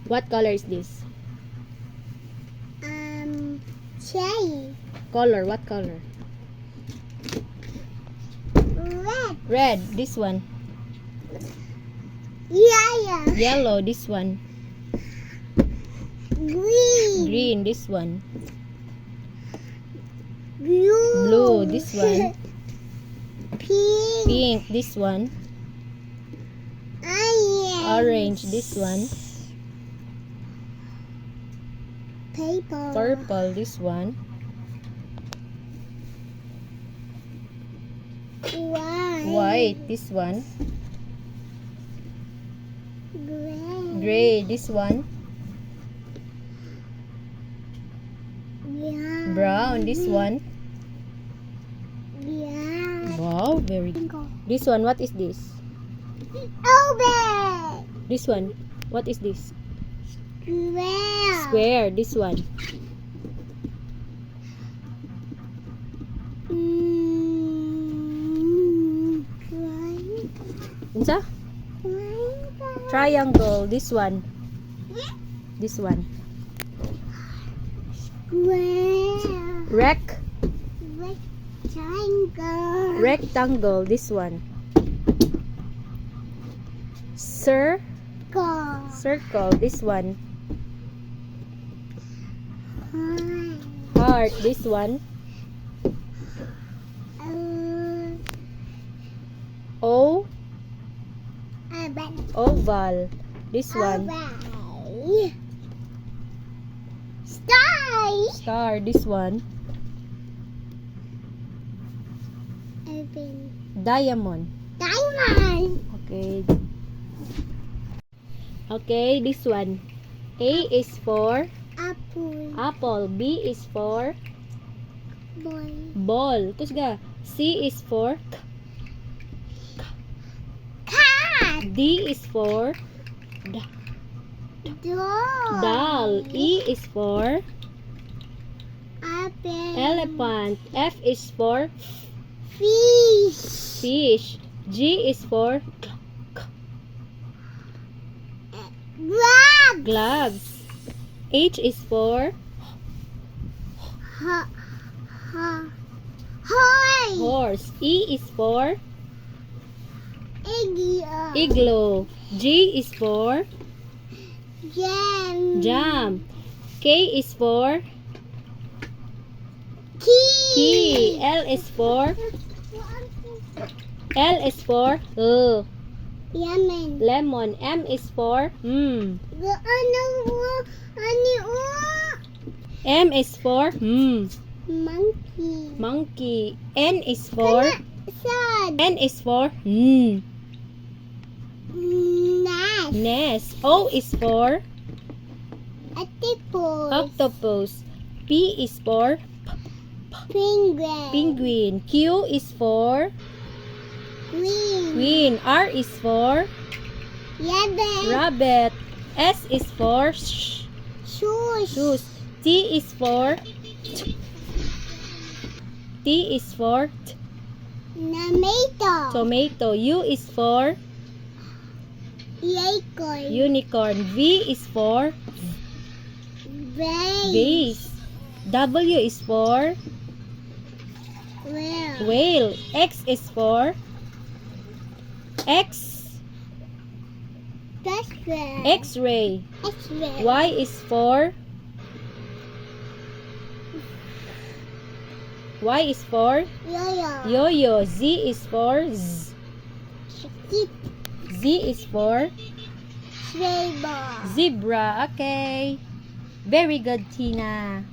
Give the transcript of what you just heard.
What color is this? Cherry. Color, what color? Red. Red, this one. Yellow. Yellow, this one. Green. Green, this one. Blue. Blue, this one. Pink. Pink, this one. Orange, this one. Purple, this one. White, this one. Gray, this one. Brown, this one. Wow, very good. This one, what is this? Open. This one, what is this? Square. Square, this one. Unsa? Triangle, this one. This one. Square. Rectangle. Rectangle, this one. Circle, this one. Heart, this one. Oval, this one. Star, this one. Diamond. Okay. Okay, this one. A is for apple. B is for ball. Kusga. C is for D is for doll. E is for elephant. F is for fish. G is for gloves. H is for horse. E is for igloo. G is for jam. K is for key. L is for lemon. M is for M is for monkey. N is for nest. O is for octopus. P is for penguin. Q is for queen. R is for rabbit. S is for shoes. T is for tomato. U is for unicorn. V is for vase. W is for whale. X is for X-ray. Y is for yo-yo. Z is for zebra. Okay. Very good, Tina.